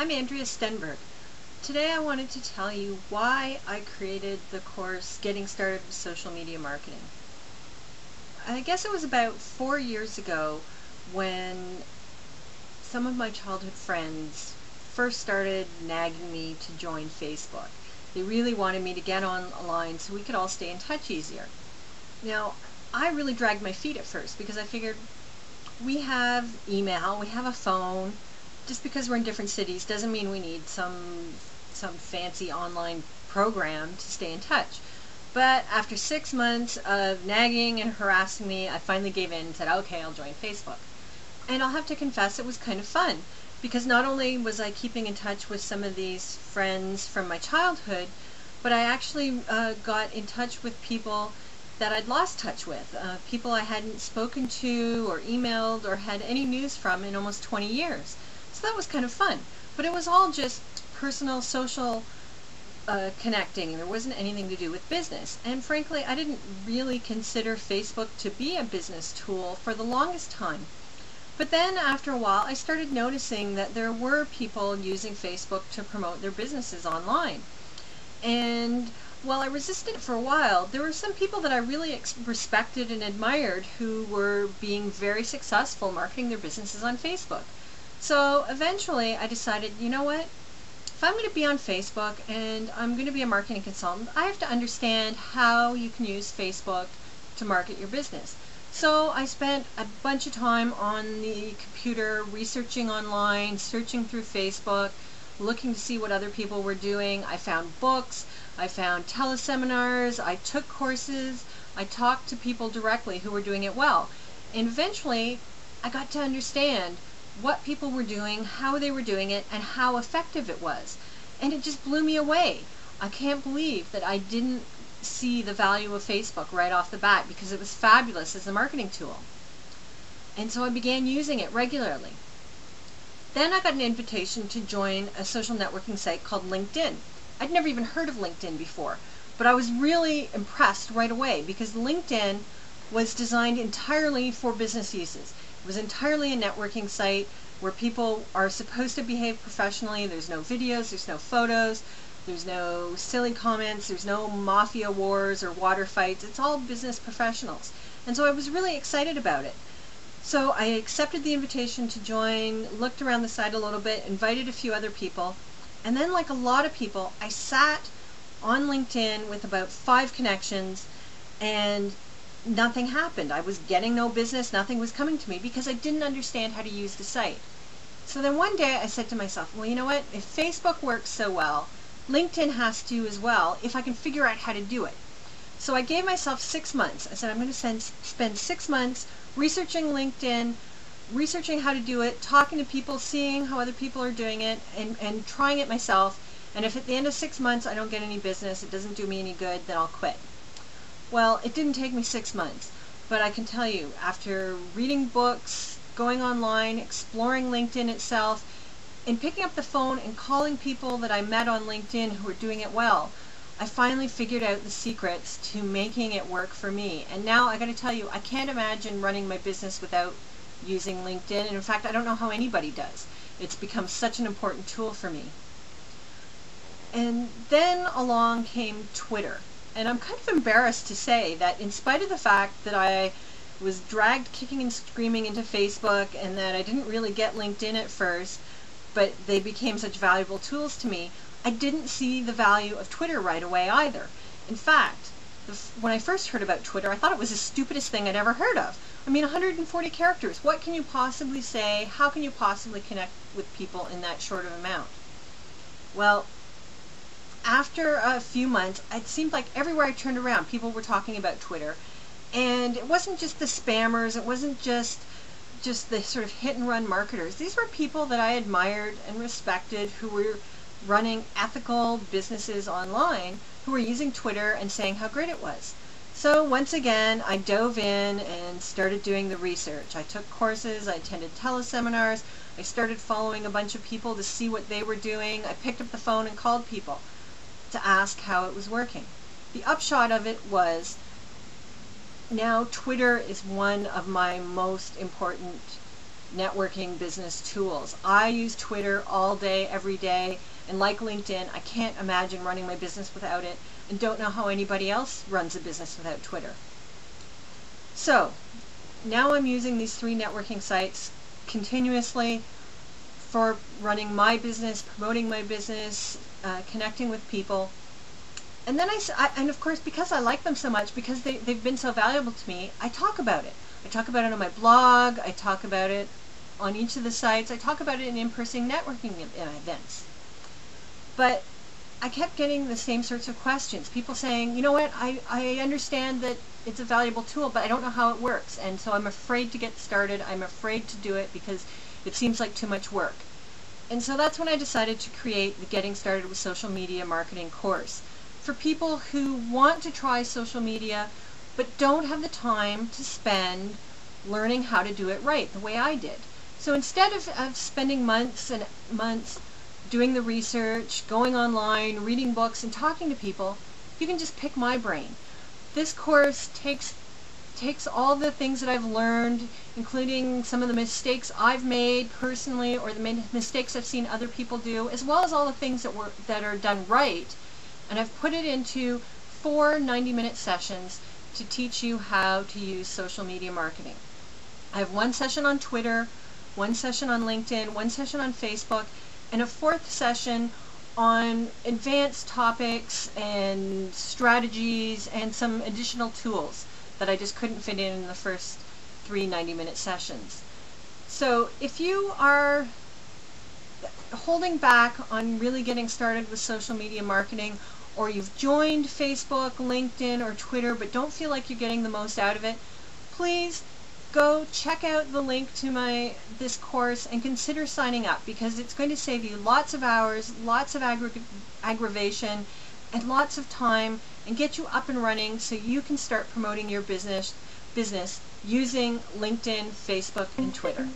I'm Andrea Stenberg. Today I wanted to tell you why I created the course Getting Started with Social Media Marketing. I guess it was about 4 years ago when some of my childhood friends first started nagging me to join Facebook. They really wanted me to get online so we could all stay in touch easier. Now, I really dragged my feet at first because I figured we have email, we have a phone. Just because we're in different cities doesn't mean we need some fancy online program to stay in touch. But after 6 months of nagging and harassing me, I finally gave in and said, okay, I'll join Facebook. And I'll have to confess it was kind of fun, because not only was I keeping in touch with some of these friends from my childhood, but I actually got in touch with people that I'd lost touch with, people I hadn't spoken to or emailed or had any news from in almost 20 years. So that was kind of fun, but it was all just personal, social connecting. There wasn't anything to do with business. And frankly, I didn't really consider Facebook to be a business tool for the longest time. But then after a while, I started noticing that there were people using Facebook to promote their businesses online. And while I resisted it for a while, there were some people that I really respected and admired who were being very successful marketing their businesses on Facebook. So eventually I decided, you know what? If I'm going to be on Facebook and I'm going to be a marketing consultant, I have to understand how you can use Facebook to market your business. So I spent a bunch of time on the computer researching online, searching through Facebook, looking to see what other people were doing. I found books, I found teleseminars, I took courses, I talked to people directly who were doing it well. And eventually I got to understand what people were doing, how they were doing it, and how effective it was. And it just blew me away. I can't believe that I didn't see the value of Facebook right off the bat, because it was fabulous as a marketing tool. And so I began using it regularly. Then I got an invitation to join a social networking site called LinkedIn. I'd never even heard of LinkedIn before, but I was really impressed right away because LinkedIn was designed entirely for business uses. It was entirely a networking site where people are supposed to behave professionally. There's no videos, there's no photos, there's no silly comments, there's no mafia wars or water fights. It's all business professionals. And so I was really excited about it. So I accepted the invitation to join, looked around the site a little bit, invited a few other people, and then, like a lot of people, I sat on LinkedIn with about 5 connections and nothing happened. I was getting no business, nothing was coming to me because I didn't understand how to use the site. So then one day I said to myself, well, you know what, if Facebook works so well, LinkedIn has to as well if I can figure out how to do it. So I gave myself 6 months. I said I'm going to spend 6 months researching LinkedIn, researching how to do it, talking to people, seeing how other people are doing it, and trying it myself. And if at the end of 6 months I don't get any business, it doesn't do me any good, then I'll quit. Well, it didn't take me 6 months, but I can tell you, after reading books, going online, exploring LinkedIn itself, and picking up the phone and calling people that I met on LinkedIn who were doing it well, I finally figured out the secrets to making it work for me. And now I got to tell you, I can't imagine running my business without using LinkedIn, and in fact I don't know how anybody does. It's become such an important tool for me. And then along came Twitter. And I'm kind of embarrassed to say that in spite of the fact that I was dragged kicking and screaming into Facebook and that I didn't really get LinkedIn at first, but they became such valuable tools to me, I didn't see the value of Twitter right away either. In fact, when I first heard about Twitter, I thought it was the stupidest thing I'd ever heard of. I mean, 140 characters. What can you possibly say? How can you possibly connect with people in that short of amount? Well, after a few months, it seemed like everywhere I turned around, people were talking about Twitter. And it wasn't just the spammers, it wasn't just the sort of hit-and-run marketers. These were people that I admired and respected who were running ethical businesses online, who were using Twitter and saying how great it was. So once again, I dove in and started doing the research. I took courses, I attended teleseminars, I started following a bunch of people to see what they were doing. I picked up the phone and called people to ask how it was working. The upshot of it was now Twitter is one of my most important networking business tools. I use Twitter all day, every day, and like LinkedIn, I can't imagine running my business without it, and don't know how anybody else runs a business without Twitter. So now I'm using these 3 networking sites continuously for running my business, promoting my business, connecting with people. And then and of course, because I like them so much, because they've been so valuable to me, I talk about it. I talk about it on my blog, I talk about it on each of the sites, I talk about it in in-person networking events. But I kept getting the same sorts of questions. People saying, you know what, I understand that it's a valuable tool, but I don't know how it works. And so I'm afraid to get started. I'm afraid to do it because it seems like too much work. And so that's when I decided to create the Getting Started with Social Media Marketing course for people who want to try social media but don't have the time to spend learning how to do it right, the way I did. So instead of spending months and months doing the research, going online, reading books, and talking to people, you can just pick my brain. This course takes all the things that I've learned, including some of the mistakes I've made personally, or the mistakes I've seen other people do, as well as all the things that are done right, and I've put it into 4 90-minute sessions to teach you how to use social media marketing. I have 1 session on Twitter, 1 session on LinkedIn, 1 session on Facebook, and a 4th session on advanced topics and strategies and some additional tools that I just couldn't fit in the first 3 90-minute sessions. So if you are holding back on really getting started with social media marketing, or you've joined Facebook, LinkedIn, or Twitter but don't feel like you're getting the most out of it, please go check out the link to this course and consider signing up, because it's going to save you lots of hours, lots of aggravation, and lots of time, and get you up and running so you can start promoting your business using LinkedIn, Facebook, and Twitter.